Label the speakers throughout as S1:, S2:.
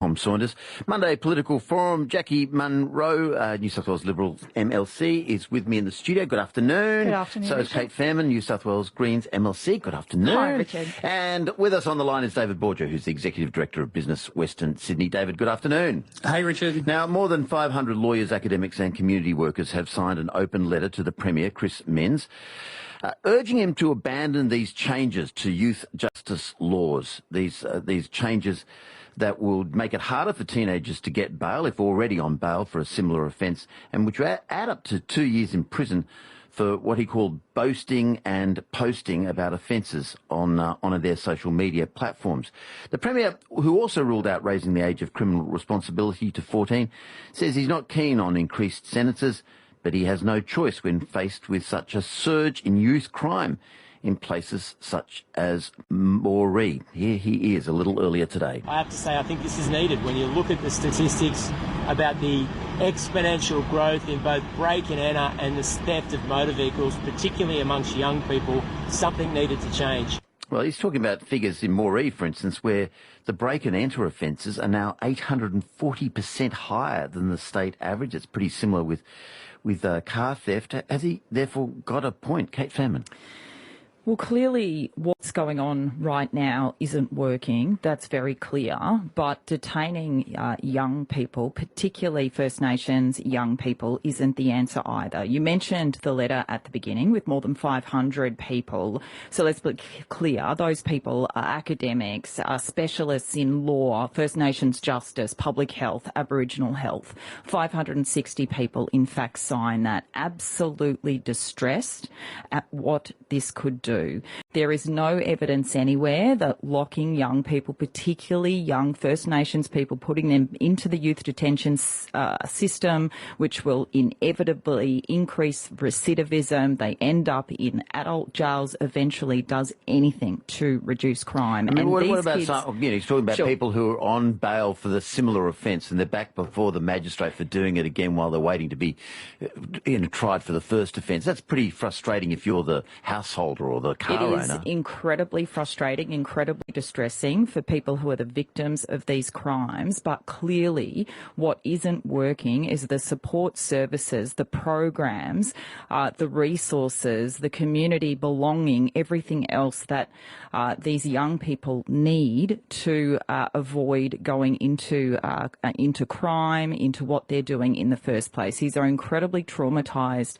S1: Tom Saunders. Monday Political Forum, Jackie Munro, New South Wales Liberals MLC, is with me in the studio. Good afternoon.
S2: Good afternoon,
S1: So is Kate Fairman, New South Wales Greens MLC. Good afternoon.
S2: Hi, Richard.
S1: And with us on the line is David Borger, who's the Executive Director of Business Western Sydney. David, good afternoon.
S3: Hey, Richard.
S1: Now, more than 500 lawyers, academics and community workers have signed an open letter to the Premier, Chris Minns, urging him to abandon these changes to youth justice laws, these changes that will make it harder for teenagers to get bail if already on bail for a similar offence, and which will add up to 2 years in prison for what he called boasting and posting about offences on their social media platforms. The Premier, who also ruled out raising the age of criminal responsibility to 14, says he's not keen on increased sentences, but he has no choice when faced with such a surge in youth crime in places such as Moree. Here he is a little earlier today.
S4: I have to say, I think this is needed when you look at the statistics about the exponential growth in both break and enter and the theft of motor vehicles, particularly amongst young people. Something needed to change.
S1: Well, he's talking about figures in Moree, for instance, where the break and enter offences are now 840% higher than the state average. It's pretty similar with car theft. Has he therefore got a point? Kate Fairman.
S2: Well, clearly what's going on right now isn't working. That's very clear. But detaining young people, particularly First Nations young people, isn't the answer either. You mentioned the letter at the beginning with more than 500 people. So let's be clear. Those people are academics, are specialists in law, First Nations justice, public health, Aboriginal health. 560 people, in fact, sign that. Absolutely distressed at what this could do. There is no evidence anywhere that locking young people, particularly young First Nations people, putting them into the youth detention system, which will inevitably increase recidivism, they end up in adult jails eventually, does anything to reduce crime.
S1: I mean, what about he's talking about
S2: Sure.
S1: people who are on bail for the similar offence and they're back before the magistrate for doing it again while they're waiting to be tried for the first offence. That's pretty frustrating if you're the householder or the car owner.
S2: It is incredibly frustrating, incredibly distressing for people who are the victims of these crimes. But clearly what isn't working is the support services, the programs, the resources, the community belonging, everything else that these young people need to avoid going into crime, into what they're doing in the first place. These are incredibly traumatised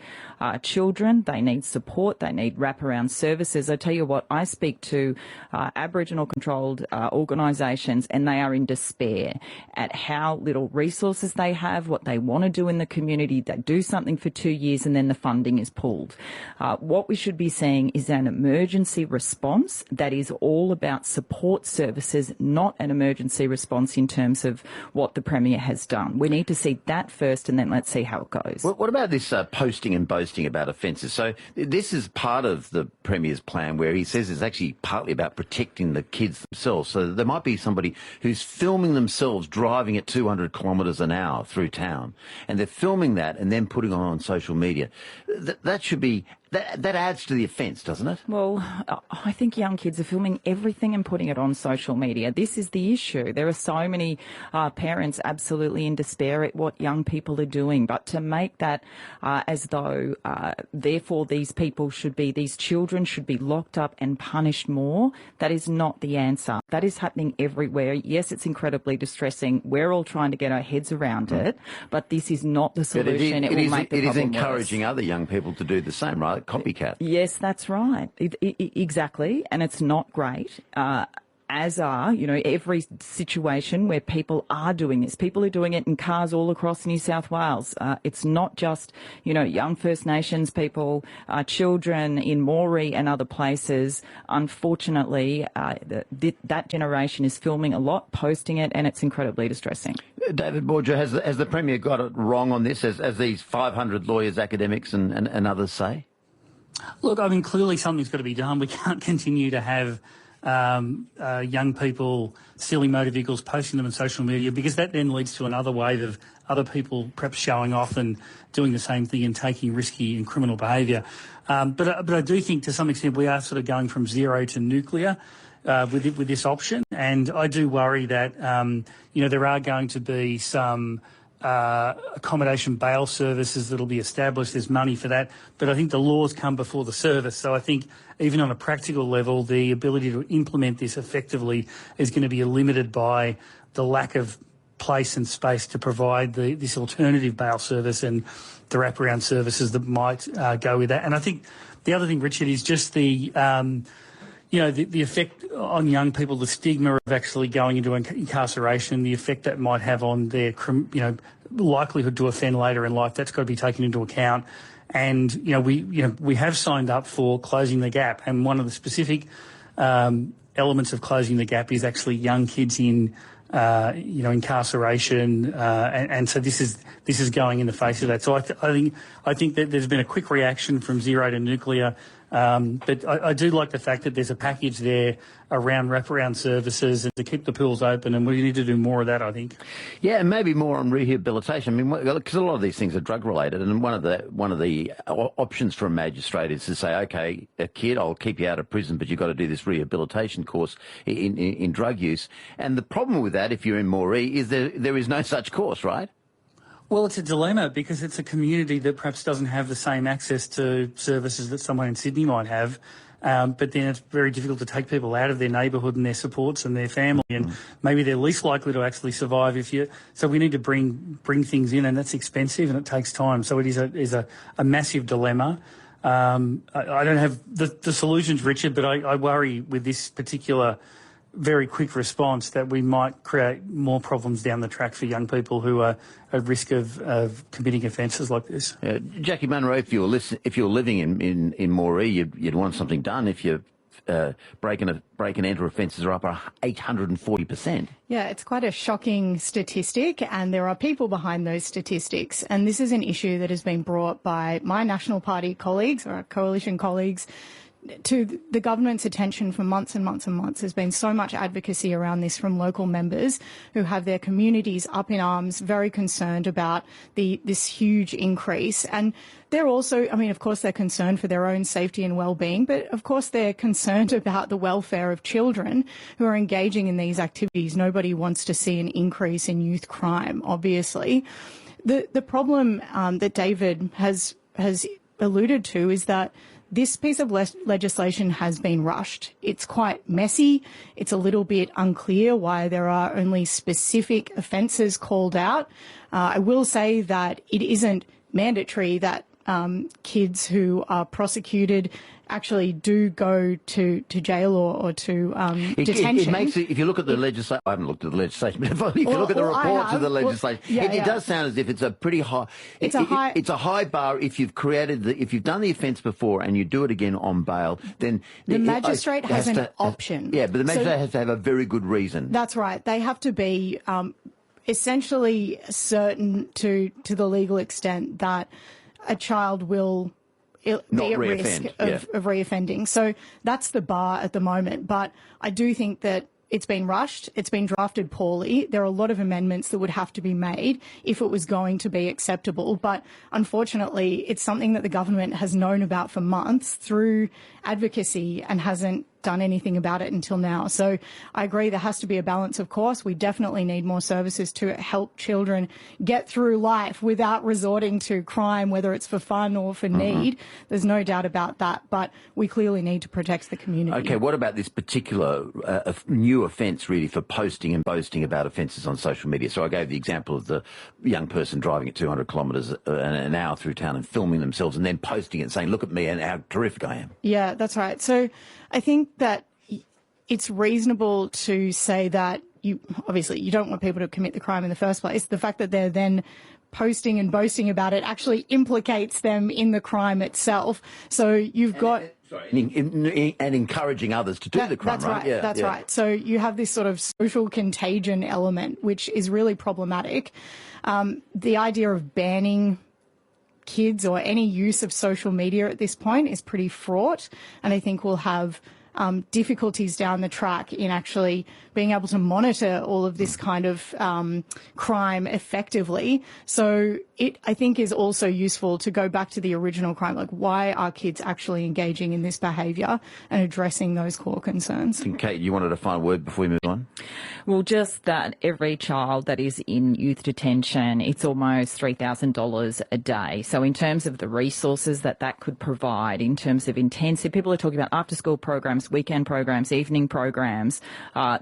S2: children. They need support. They need wraparound services. I tell you what, I speak to Aboriginal-controlled organisations and they are in despair at how little resources they have, what they want to do in the community. They do something for 2 years and then the funding is pulled. What we should be seeing is an emergency response that is all about support services, not an emergency response in terms of what the Premier has done. We need to see that first and then let's see how it goes.
S1: What about this posting and boasting about offences? So this is part of the Premier's plan where he says it's actually partly about protecting the kids themselves. So there might be somebody who's filming themselves driving at 200 kilometres an hour through town, and they're filming that and then putting it on social media. That should be... That adds to the offence, doesn't it?
S2: Well, I think young kids are filming everything and putting it on social media. This is the issue. There are so many parents absolutely in despair at what young people are doing. But to make that as though, therefore, these children should be locked up and punished more, that is not the answer. That is happening everywhere. Yes, it's incredibly distressing. We're all trying to get our heads around it, but this is not the solution. It will make the problem worse.
S1: It is encouraging other young people to do the same, right? Copycat.
S2: Yes, that's right. Exactly. And it's not great. As are, every situation where people are doing this. People are doing it in cars all across New South Wales. It's not just, young First Nations people, children in Moree and other places. Unfortunately, that generation is filming a lot, posting it, and it's incredibly distressing.
S1: David Borger, has the Premier got it wrong on this, as these 500 lawyers, academics and others say?
S3: Look, I mean, clearly something's got to be done. We can't continue to have young people stealing motor vehicles, posting them on social media, because that then leads to another wave of other people perhaps showing off and doing the same thing and taking risky and criminal behaviour. But I do think to some extent we are sort of going from zero to nuclear. with this option, and I do worry that there are going to be some accommodation bail services that'll be established. There's money for that, but I think the laws come before the service. So I think even on a practical level, the ability to implement this effectively is going to be limited by the lack of place and space to provide this alternative bail service and the wraparound services that might go with that. And I think the other thing, Richard, is just the effect on young people, the stigma of actually going into incarceration, the effect that might have on their, likelihood to offend later in life. That's got to be taken into account. And, we have signed up for closing the gap. And one of the specific elements of closing the gap is actually young kids in, incarceration. And so this is going in the face of that. So I think that there's been a quick reaction from Zero to Nuclear. But I do like the fact that there's a package there around wraparound services and to keep the pools open, and we need to do more of that, I think.
S1: Yeah, and maybe more on rehabilitation. I mean, because a lot of these things are drug related, and one of the options for a magistrate is to say, okay, a kid, I'll keep you out of prison, but you've got to do this rehabilitation course in drug use. And the problem with that, if you're in Moree, is there is no such course, right?
S3: Well, it's a dilemma because it's a community that perhaps doesn't have the same access to services that someone in Sydney might have. But then it's very difficult to take people out of their neighbourhood and their supports and their family, and maybe they're least likely to actually survive so we need to bring things in, and that's expensive and it takes time. So it is a massive dilemma. I don't have the solutions, Richard, but I worry with this particular very quick response that we might create more problems down the track for young people who are at risk of committing offences like this.
S1: Jackie Munro, if you're living in Moree, you'd want something done. If you break and enter offences are up 840%.
S5: Yeah, it's quite a shocking statistic, and there are people behind those statistics. And this is an issue that has been brought by my National Party colleagues or our coalition colleagues to the government's attention for months and months and months. There's been so much advocacy around this from local members who have their communities up in arms, very concerned about this huge increase. And they're also, of course, they're concerned for their own safety and well-being, but of course they're concerned about the welfare of children who are engaging in these activities. Nobody wants to see an increase in youth crime, obviously. The problem that David has alluded to is that this piece of legislation has been rushed. It's quite messy. It's a little bit unclear why there are only specific offences called out. I will say that it isn't mandatory that kids who are prosecuted actually do go to jail or to detention.
S1: It makes it, if you look at the legislation, I haven't looked at the legislation, but if you look at the reports of the legislation, it does sound as if it's a pretty high. It's a high bar if you've if you've done the offence before and you do it again on bail, then
S5: the magistrate has an option.
S1: Yeah, but the magistrate has to have a very good reason.
S5: That's right. They have to be essentially certain to the legal extent that a child will be at risk of reoffending. So that's the bar at the moment. But I do think that it's been rushed. It's been drafted poorly. There are a lot of amendments that would have to be made if it was going to be acceptable. But unfortunately, it's something that the government has known about for months through advocacy and hasn't done anything about it until now. So I agree there has to be a balance, of course. We definitely need more services to help children get through life without resorting to crime, whether it's for fun or for need. There's no doubt about that, but we clearly need to protect the community.
S1: Okay, what about this particular new offence, really, for posting and boasting about offences on social media? So I gave the example of the young person driving at 200 kilometres an hour through town and filming themselves and then posting it and saying, look at me and how terrific I am.
S5: Yeah, that's right. So I think that it's reasonable to say that obviously you don't want people to commit the crime in the first place. The fact that they're then posting and boasting about it actually implicates them in the crime itself. So you've got...
S1: And encouraging others to do the crime,
S5: that's right? Yeah, that's right. So you have this sort of social contagion element, which is really problematic. The idea of banning kids or any use of social media at this point is pretty fraught, and I think will have difficulties down the track in actually being able to monitor all of this kind of crime effectively. So it, I think, is also useful to go back to the original crime, like why are kids actually engaging in this behaviour and addressing those core concerns.
S1: Kate, you wanted a final word before we move on?
S2: Well, just that every child that is in youth detention, it's almost $3,000 a day. So in terms of the resources that could provide, in terms of intensive, people are talking about after-school programs, weekend programs, evening programs.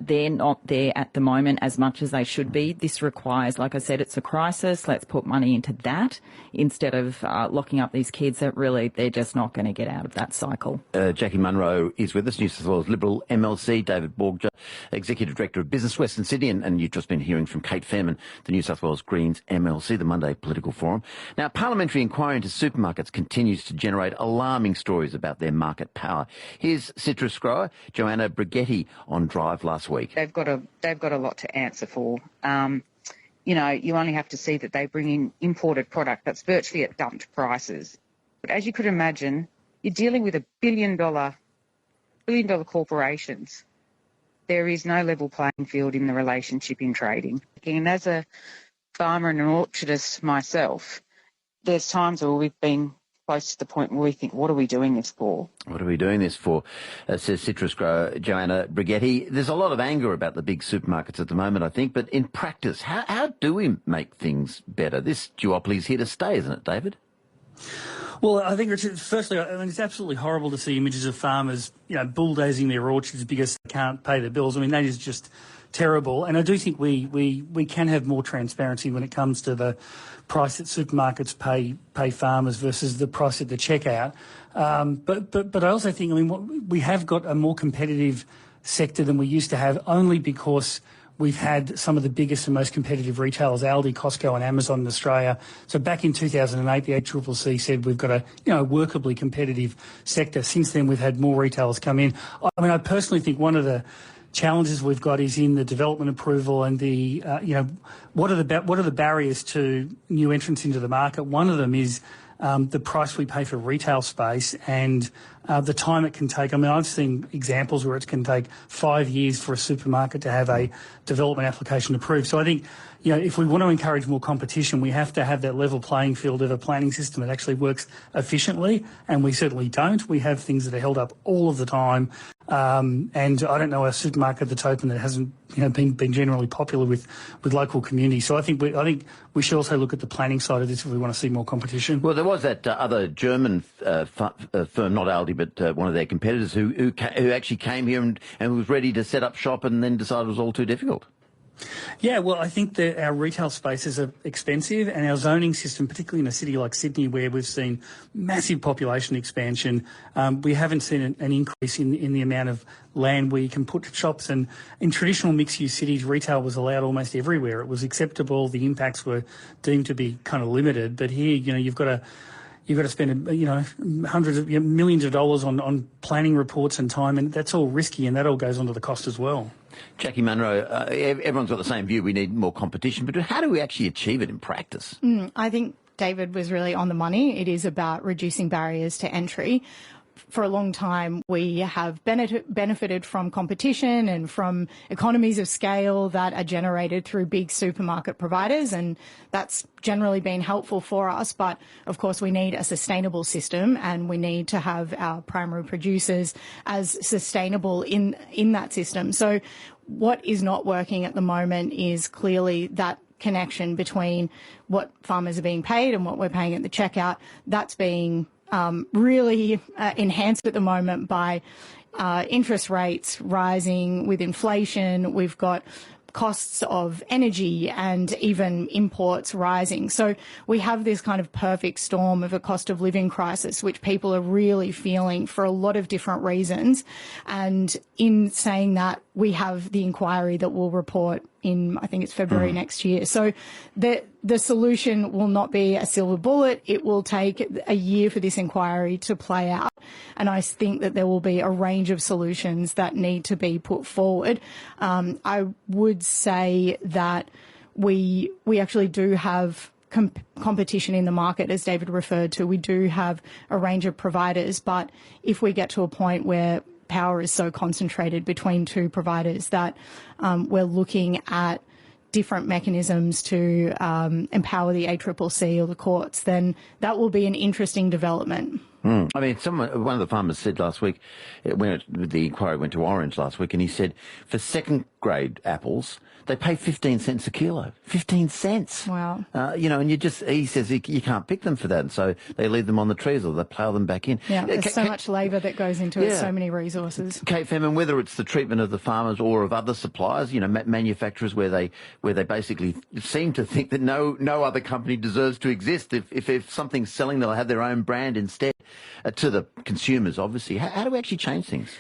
S2: They're not there at the moment as much as they should be. This requires, like I said, it's a crisis. Let's put money into that instead of locking up these kids that really, they're just not going to get out of that cycle.
S1: Jackie Munro is with us, New South Wales Liberal MLC, David Borger, Executive Director of Business Western Sydney, and you've just been hearing from Kate Fairman, the New South Wales Greens MLC, the Monday Political Forum. Now, parliamentary inquiry into supermarkets continues to generate alarming stories about their market power. Here's citrus grower Joanna Brigetti on Drive last week.
S6: They've got a lot to answer for. You know, you only have to see that they bring in imported product that's virtually at dumped prices. But as you could imagine, you're dealing with billion dollar corporations. There is no level playing field in the relationship in trading. And as a farmer and an orchardist myself, there's times where we've been close to the point where we think, what are we doing this for?
S1: What are we doing this for? Says citrus grower Joanna Brigetti. There's a lot of anger about the big supermarkets at the moment, I think, but in practice, how do we make things better? This duopoly is here to stay, isn't it, David?
S3: Well, I think, Richard, firstly, I mean, it's absolutely horrible to see images of farmers, you know, bulldozing their orchards because they can't pay their bills. I mean, that is just terrible. And I do think we can have more transparency when it comes to the price that supermarkets pay farmers versus the price at the checkout. But I also think, I mean, we have got a more competitive sector than we used to have, only because we've had some of the biggest and most competitive retailers, Aldi, Costco and Amazon in Australia. So back in 2008, the ACCC said we've got a, you know, workably competitive sector. Since then, we've had more retailers come in. I mean, I personally think one of the challenges we've got is in the development approval and the, you know, what are the barriers to new entrants into the market? One of them is the price we pay for retail space and the time it can take. I mean, I've seen examples where it can take 5 years for a supermarket to have a development application approved. So I think, you know, if we want to encourage more competition, we have to have that level playing field of a planning system that actually works efficiently, and we certainly don't. We have things that are held up all of the time, and I don't know a supermarket that's open that hasn't, you know, been generally popular with local communities. So I think we should also look at the planning side of this if we want to see more competition.
S1: Well, there was that other German firm, not Aldi, but one of their competitors who actually came here and was ready to set up shop and then decided it was all too difficult.
S3: Yeah, well, I think that our retail spaces are expensive, and our zoning system, particularly in a city like Sydney where we've seen massive population expansion, we haven't seen an increase in the amount of land where you can put shops. And in traditional mixed-use cities, retail was allowed almost everywhere. It was acceptable. The impacts were deemed to be kind of limited. But here, you know, you've got to spend, you know, hundreds of millions of dollars on planning reports and time, and that's all risky, and that all goes onto the cost as well.
S1: Jackie Munro, everyone's got the same view. We need more competition, but how do we actually achieve it in practice?
S5: I think David was really on the money. It is about reducing barriers to entry. For a long time, we have benefited from competition and from economies of scale that are generated through big supermarket providers, and that's generally been helpful for us. But, of course, we need a sustainable system, and we need to have our primary producers as sustainable in that system. So what is not working at the moment is clearly that connection between what farmers are being paid and what we're paying at the checkout. That's being really enhanced at the moment by interest rates rising with inflation. We've got costs of energy and even imports rising. So we have this kind of perfect storm of a cost of living crisis, which people are really feeling for a lot of different reasons. And in saying that, we have the inquiry that will report in, I think it's February next year. So the solution will not be a silver bullet. It will take a year for this inquiry to play out. And I think that there will be a range of solutions that need to be put forward. I would say that we actually do have competition in the market, as David referred to. We do have a range of providers, but if we get to a point where power is so concentrated between two providers that we're looking at different mechanisms to empower the ACCC or the courts, then that will be an interesting development.
S1: I mean, one of the farmers said last week, the inquiry went to Orange last week, and he said for second grade apples, they pay 15 cents a kilo. 15 cents.
S5: Wow.
S1: And he says you can't pick them for that. And so they leave them on the trees or they plough them back in.
S5: Yeah, there's so much labour that goes into it, so many resources.
S1: Kate Fenman, whether it's the treatment of the farmers or of other suppliers, manufacturers where they basically seem to think that no other company deserves to exist. If something's selling, they'll have their own brand instead to the consumers, obviously. How do we actually change things?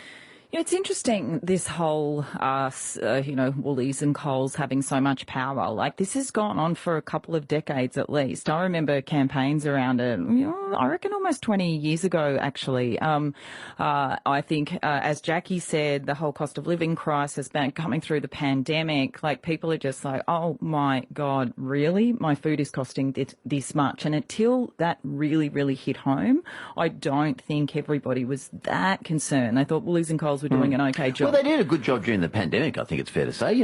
S2: It's interesting, this whole, Woolies and Coles having so much power. Like, this has gone on for a couple of decades at least. I remember campaigns around it, I reckon almost 20 years ago, actually. I think, as Jackie said, the whole cost of living crisis coming through the pandemic, like, people are just like, oh, my God, really? My food is costing this much. And until that really, really hit home, I don't think everybody was that concerned. They thought Woolies and Coles were doing an okay job.
S1: Well, they did a good job during the pandemic, I think it's fair to say.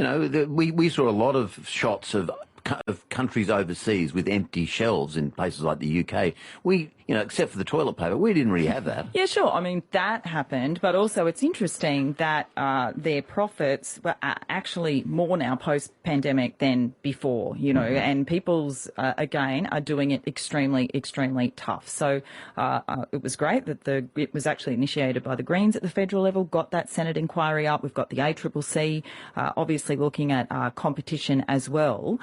S1: We saw a lot of shots of countries overseas with empty shelves in places like the UK. Except for the toilet paper, we didn't really have that.
S2: Yeah, sure. I mean, that happened, but also it's interesting that their profits were actually more now post-pandemic than before, and people's, again, are doing it extremely, extremely tough. So it was great that it was actually initiated by the Greens at the federal level, got that Senate inquiry up. We've got the ACCC, obviously looking at competition as well.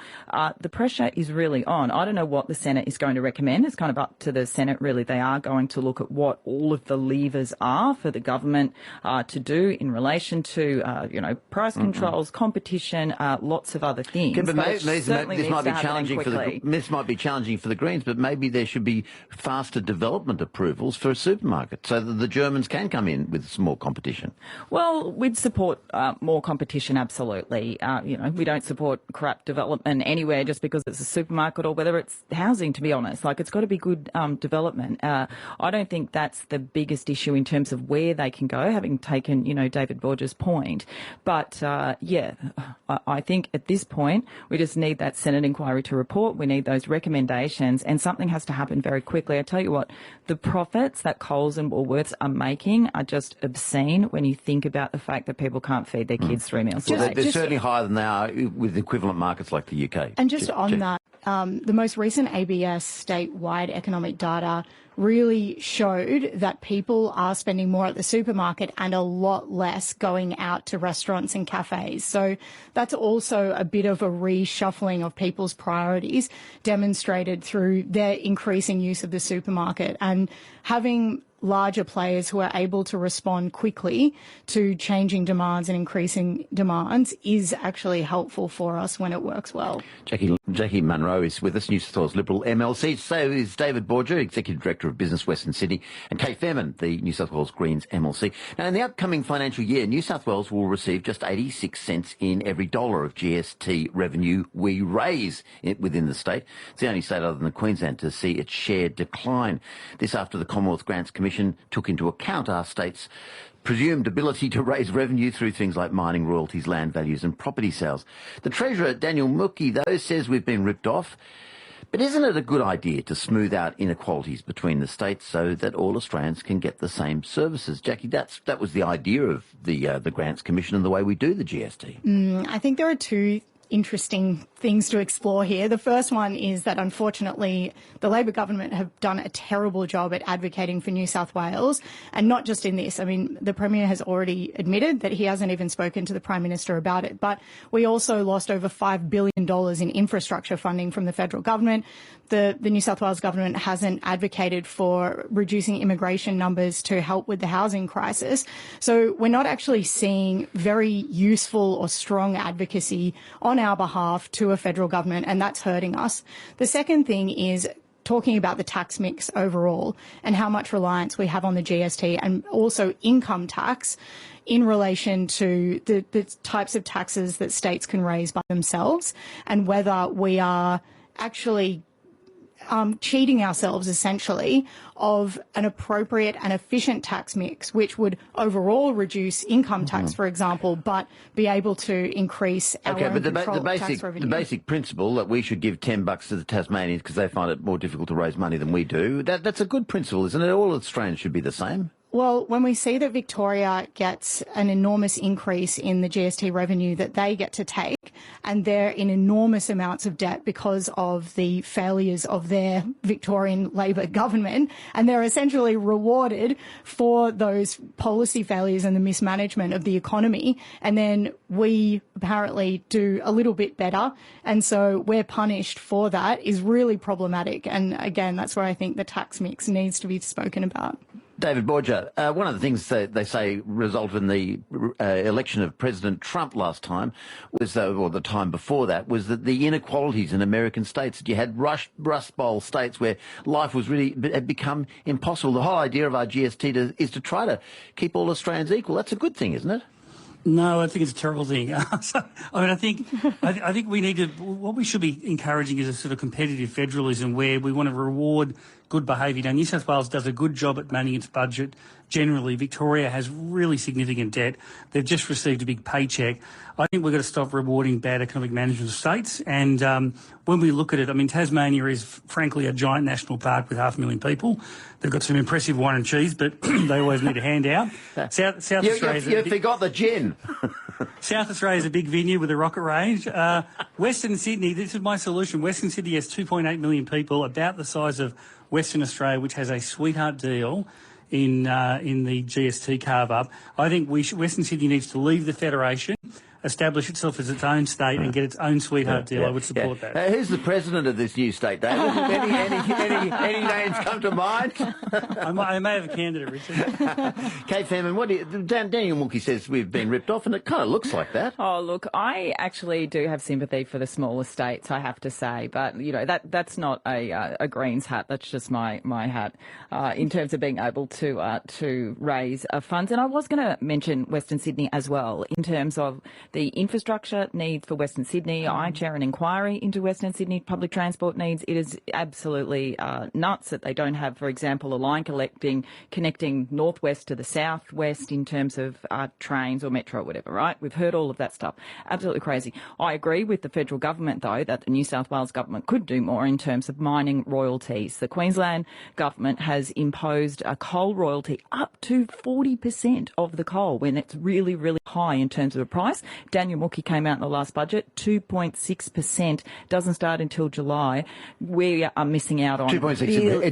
S2: The pressure is really on. I don't know what the Senate is going to recommend. It's kind of up to the Senate, really. They are going to look at what all of the levers are for the government to do in relation to, price controls, competition, lots of other things.
S1: Yeah, but this might be challenging for the Greens, but maybe there should be faster development approvals for a supermarket so that the Germans can come in with some more competition.
S2: Well, we'd support more competition, absolutely. We don't support corrupt development anywhere just because it's a supermarket or whether it's housing, to be honest. Like, it's got to be good development. I don't think that's the biggest issue in terms of where they can go, having taken, David Borges' point. But, I think at this point we just need that Senate inquiry to report. We need those recommendations, and something has to happen very quickly. I tell you what, the profits that Coles and Woolworths are making are just obscene when you think about the fact that people can't feed their kids 3 meals a day.
S1: They're certainly higher than they are with equivalent markets like the UK.
S5: And just on that, the most recent ABS statewide economic data really showed that people are spending more at the supermarket and a lot less going out to restaurants and cafes. So that's also a bit of a reshuffling of people's priorities demonstrated through their increasing use of the supermarket, and having larger players who are able to respond quickly to changing demands and increasing demands is actually helpful for us when it works well.
S1: Jackie Munro is with us, New South Wales Liberal MLC. So is David Borger, Executive Director of Business Western Sydney, and Kate Fairman, the New South Wales Greens MLC. Now, in the upcoming financial year, New South Wales will receive just 86 cents in every dollar of GST revenue we raise within the state. It's the only state other than Queensland to see its share decline. This after the Commonwealth Grants Commission took into account our state's presumed ability to raise revenue through things like mining royalties, land values and property sales. The Treasurer, Daniel Mookhey, though, says we've been ripped off. But isn't it a good idea to smooth out inequalities between the states so that all Australians can get the same services? Jackie, that was the idea of the Grants Commission and the way we do the GST.
S5: I think there are two interesting things to explore here. The first one is that, unfortunately, the Labor government have done a terrible job at advocating for New South Wales, and not just in this. I mean, the Premier has already admitted that he hasn't even spoken to the Prime Minister about it, but we also lost over $5 billion in infrastructure funding from the federal government. The New South Wales government hasn't advocated for reducing immigration numbers to help with the housing crisis. So we're not actually seeing very useful or strong advocacy on our behalf to a federal government, and that's hurting us. The second thing is talking about the tax mix overall and how much reliance we have on the GST and also income tax in relation to the types of taxes that states can raise by themselves, and whether we are actually cheating ourselves essentially of an appropriate and efficient tax mix, which would overall reduce income tax, for example, but be able to increase our own control of tax revenue.
S1: The basic principle that we should give $10 to the Tasmanians because they find it more difficult to raise money than we do, that's a good principle, isn't it? All Australians should be the same.
S5: Well, when we see that Victoria gets an enormous increase in the GST revenue that they get to take, and they're in enormous amounts of debt because of the failures of their Victorian Labor government, and they're essentially rewarded for those policy failures and the mismanagement of the economy, and then we apparently do a little bit better, and so we're punished for that, is really problematic. And again, that's where I think the tax mix needs to be spoken about.
S1: David Borger, one of the things that they say resulted in the election of President Trump last time was, or the time before that, was that the inequalities in American states, that you had Rust Bowl states where life was really had become impossible. The whole idea of our GST is to try to keep all Australians equal. That's a good thing, isn't it?
S3: No, I think it's a terrible thing. I think we need to. What we should be encouraging is a sort of competitive federalism where we want to reward good behaviour. Now, New South Wales does a good job at managing its budget. Generally, Victoria has really significant debt. They've just received a big paycheck. I think we've got to stop rewarding bad economic management of states. And when we look at it, I mean, Tasmania is frankly a giant national park with 500,000 people. They've got some impressive wine and cheese, but they always need a handout. South Australia.
S1: You forgot the gin.
S3: South Australia is a big venue with a rocket range. Western Sydney, this is my solution. Western Sydney has 2.8 million people, about the size of Western Australia, which has a sweetheart deal in the GST carve-up. I think Western Sydney needs to leave the federation, establish itself as its own state and get its own sweetheart deal. I would support that.
S1: Who's the president of this new state, David? any names come to mind?
S3: I may have a candidate, Richard.
S1: Kate Fairman, Daniel Mookie says we've been ripped off, and it kind of looks like that.
S2: Oh, look, I actually do have sympathy for the smaller states, I have to say, but, you know, that's not a Greens hat, that's just my hat, in terms of being able to raise funds. And I was going to mention Western Sydney as well, in terms of the infrastructure needs for Western Sydney. I chair an inquiry into Western Sydney public transport needs. It is absolutely nuts that they don't have, for example, a line connecting northwest to the southwest in terms of trains or metro or whatever, right? We've heard all of that stuff. Absolutely crazy. I agree with the federal government, though, that the New South Wales government could do more in terms of mining royalties. The Queensland government has imposed a coal royalty up to 40% of the coal when it's really, really high in terms of a price. Daniel Mookie came out in the last budget, 2.6%, doesn't start until July. We are missing out on
S1: 2.6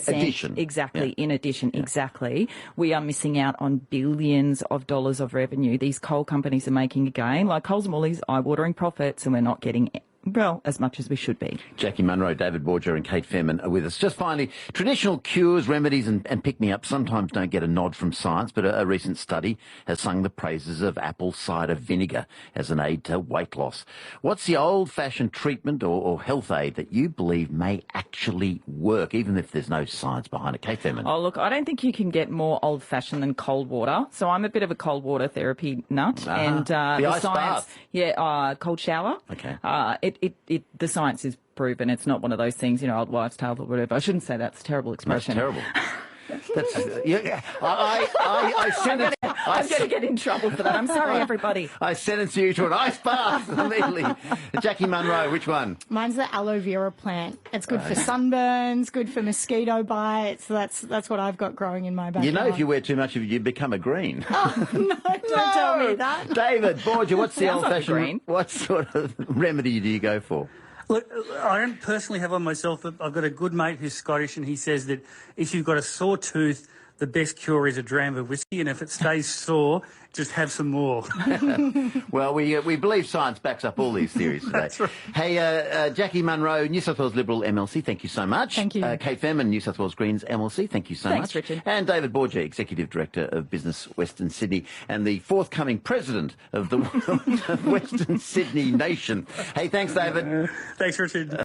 S1: addition.
S2: Exactly,
S1: yeah.
S2: In addition, yeah. Exactly. We are missing out on billions of dollars of revenue. These coal companies are making a gain, like Coles and Woolies, eye-watering profits, and we're not getting well, as much as we should be.
S1: Jackie Munro, David Borger and Kate Fairman are with us. Just finally, traditional cures, remedies and pick-me-ups sometimes don't get a nod from science, but a recent study has sung the praises of apple cider vinegar as an aid to weight loss. What's the old-fashioned treatment or health aid that you believe may actually work, even if there's no science behind it? Kate Fairman.
S2: Oh, look, I don't think you can get more old-fashioned than cold water. So I'm a bit of a cold water therapy nut. And
S1: the ice
S2: science,
S1: bath.
S2: Yeah, cold shower.
S1: Okay.
S2: The science is proven. It's not one of those things, old wives' tale or whatever. I shouldn't say that. It's a terrible expression.
S1: That's terrible. I'm
S2: going to get in trouble for that. I'm sorry, everybody.
S1: I sentence you to an ice bath immediately. Jackie Munro, which one?
S5: Mine's the aloe vera plant. It's good for sunburns, good for mosquito bites. That's what I've got growing in my backyard.
S1: You know, if you wear too much of it, you become a green.
S5: Oh, no, don't tell me that.
S1: David Borger, what's the old-fashioned
S2: green.
S1: What sort of remedy do you go for?
S3: Look, I don't personally have one myself, but I've got a good mate who's Scottish, and he says that if you've got a sore tooth, the best cure is a dram of whiskey, and if it stays sore, just have some more.
S1: Well, we believe science backs up all these theories today.
S3: That's right.
S1: Hey, Jackie Munro, New South Wales Liberal MLC, thank you so much.
S5: Thank you.
S1: Kate Fairman, New South Wales Greens MLC, thank you so much.
S2: Thanks, Richard.
S1: And David Borger, Executive Director of Business Western Sydney and the forthcoming President of the Western Sydney Nation. Hey, thanks, David.
S3: Thanks, Richard.